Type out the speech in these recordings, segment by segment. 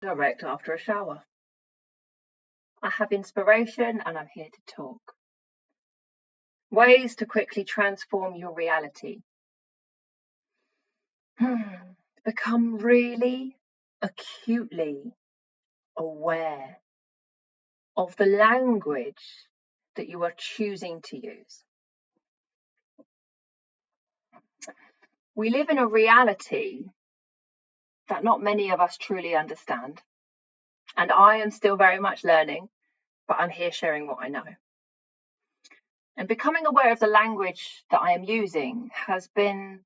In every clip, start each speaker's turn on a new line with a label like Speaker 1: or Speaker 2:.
Speaker 1: direct after a shower. I have inspiration and I'm here to talk. Ways to quickly transform your reality. Become really acutely aware of the language that you are choosing to use. We live in a reality that not many of us truly understand. And I am still very much learning, but I'm here sharing what I know. And becoming aware of the language that I am using has been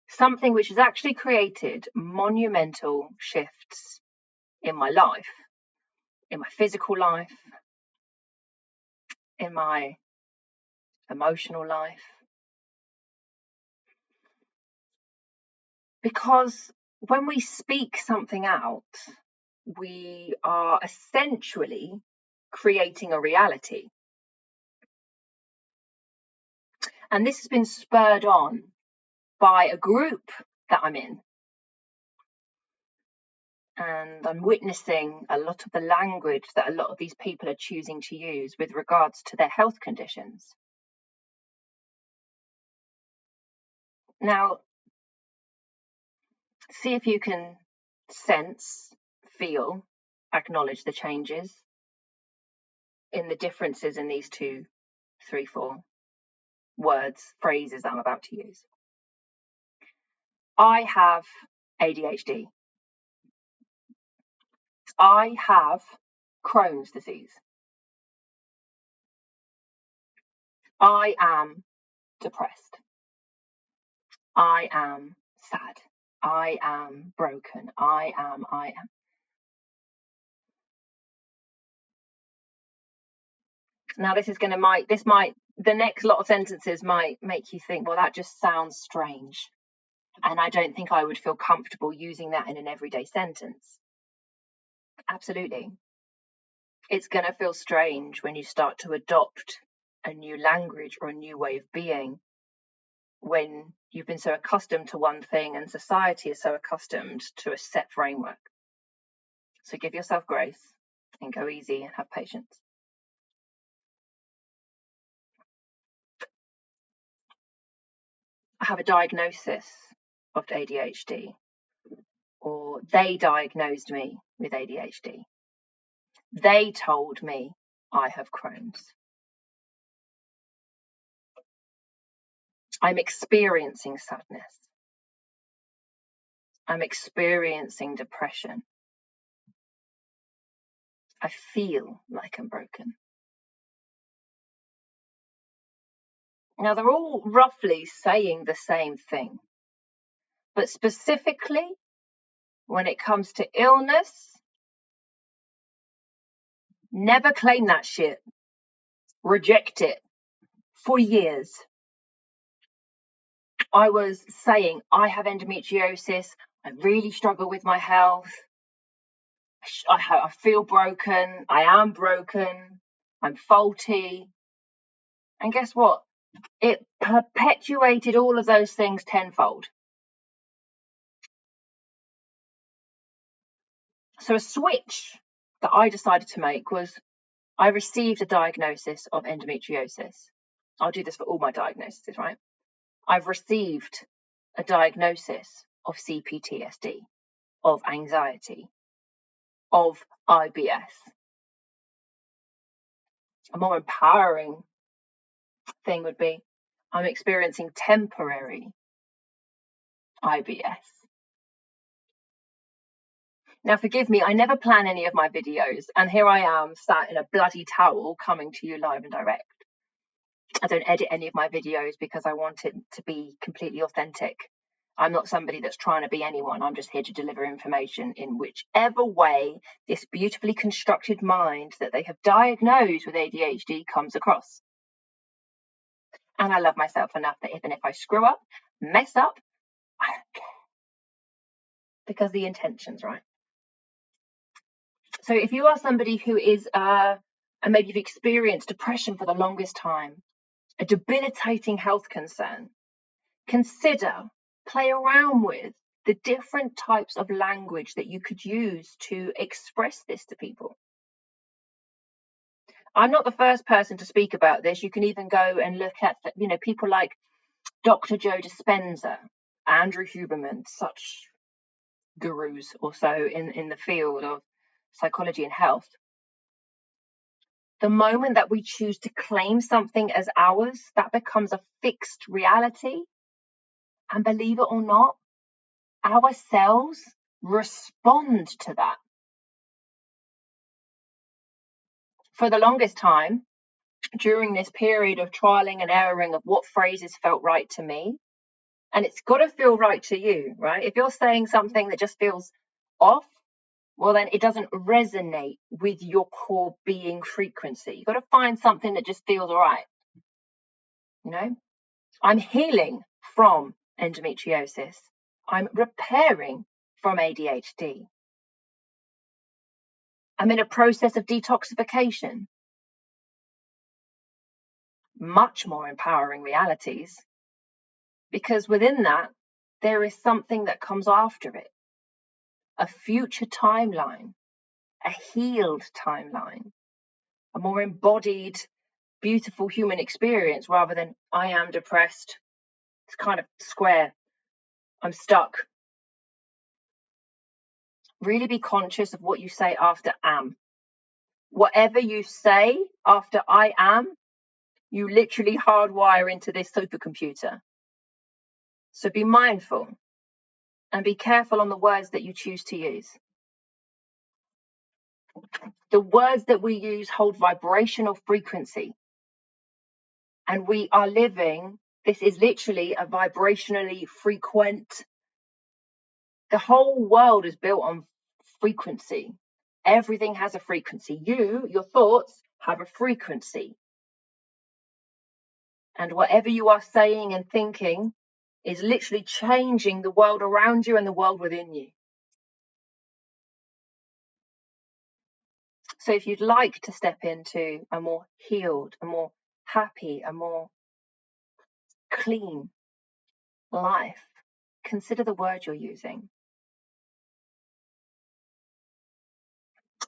Speaker 1: something which has actually created monumental shifts in my life, in my physical life, in my emotional life. Because when we speak something out, we are essentially creating a reality. And this has been spurred on by a group that I'm in. And I'm witnessing a lot of the language that a lot of these people are choosing to use with regards to their health conditions. Now, see if you can sense, feel, acknowledge the changes in the differences in these 2, 3, 4 words, phrases that I'm about to use. I have ADHD. I have Crohn's disease. I am depressed. I am sad. I am broken. I am. Now this is the next lot of sentences might make you think, well, that just sounds strange. And I don't think I would feel comfortable using that in an everyday sentence. Absolutely. It's going to feel strange when you start to adopt a new language or a new way of being, when you've been so accustomed to one thing and society is so accustomed to a set framework. So give yourself grace and go easy and have patience. I have a diagnosis of ADHD, or they diagnosed me with ADHD. They told me I have Crohn's. I'm experiencing sadness. I'm experiencing depression. I feel like I'm broken. Now, they're all roughly saying the same thing, but specifically when it comes to illness, never claim that shit. Reject it. For years, I was saying, I have endometriosis. I really struggle with my health. I feel broken. I am broken. I'm faulty. And guess what? It perpetuated all of those things tenfold. So a switch that I decided to make was, I received a diagnosis of endometriosis. I'll do this for all my diagnoses, right? I've received a diagnosis of CPTSD, of anxiety, of IBS. A more empowering thing would be, I'm experiencing temporary IBS. Now, forgive me, I never plan any of my videos, and here I am sat in a bloody towel coming to you live and direct. I don't edit any of my videos because I want it to be completely authentic. I'm not somebody that's trying to be anyone. I'm just here to deliver information in whichever way this beautifully constructed mind that they have diagnosed with ADHD comes across. And I love myself enough that even if I screw up, mess up, I don't care. Because the intention's right. So if you are somebody who is, and maybe you've experienced depression for the longest time, a debilitating health concern, consider, play around with the different types of language that you could use to express this to people. I'm not the first person to speak about this. You can even go and look at, people like Dr. Joe Dispenza, Andrew Huberman, such gurus also in the field of psychology and health. The moment that we choose to claim something as ours, that becomes a fixed reality. And believe it or not, our cells respond to that. For the longest time, during this period of trialing and erroring of what phrases felt right to me, and it's got to feel right to you, right? If you're saying something that just feels off, well, then it doesn't resonate with your core being frequency. You've got to find something that just feels right. I'm healing from endometriosis. I'm repairing from ADHD. I'm in a process of detoxification. Much more empowering realities, because within that, there is something that comes after it. A future timeline, a healed timeline, a more embodied, beautiful human experience rather than I am depressed. It's kind of square. I'm stuck. Really be conscious of what you say after am. Whatever you say after I am, you literally hardwire into this supercomputer. So be mindful and be careful on the words that you choose to use. The words that we use hold vibrational frequency. And we are living, this is literally a vibrationally frequent. The whole world is built on frequency. Everything has a frequency. Your thoughts have a frequency. And whatever you are saying and thinking is literally changing the world around you and the world within you. So if you'd like to step into a more healed, a more happy, a more clean life, consider the word you're using.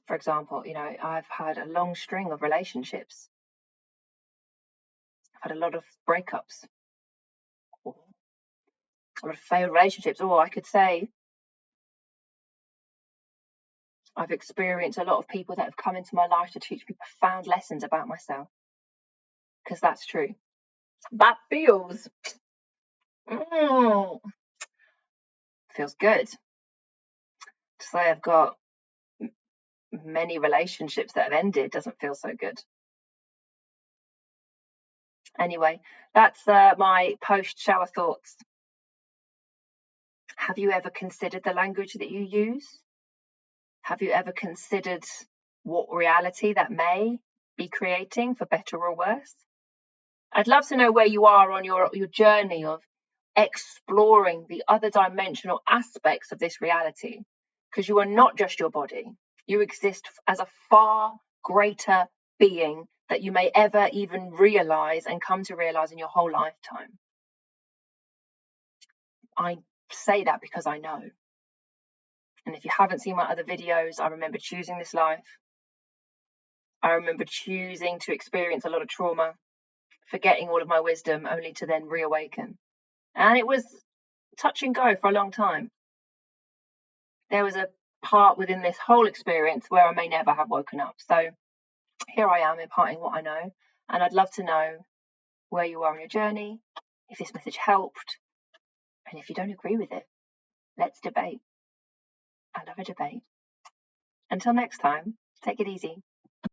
Speaker 1: For example, I've had a long string of relationships. I've had a lot of breakups, a lot of failed relationships. Or I could say I've experienced a lot of people that have come into my life to teach me profound lessons about myself. Because that's true. That feels good. To say I've got many relationships that have ended doesn't feel so good. Anyway, that's my post-shower thoughts. Have you ever considered the language that you use? Have you ever considered what reality that may be creating, for better or worse? I'd love to know where you are on your journey of exploring the other dimensional aspects of this reality, because you are not just your body. You exist as a far greater being that you may ever even realize and come to realize in your whole lifetime. I say that because I know. And if you haven't seen my other videos, I remember choosing this life. I remember choosing to experience a lot of trauma, forgetting all of my wisdom, only to then reawaken. And it was touch and go for a long time. There was a part within this whole experience where I may never have woken up. So here I am imparting what I know. And I'd love to know where you are on your journey, if this message helped. And if you don't agree with it, let's debate. I love a debate. Until next time, take it easy.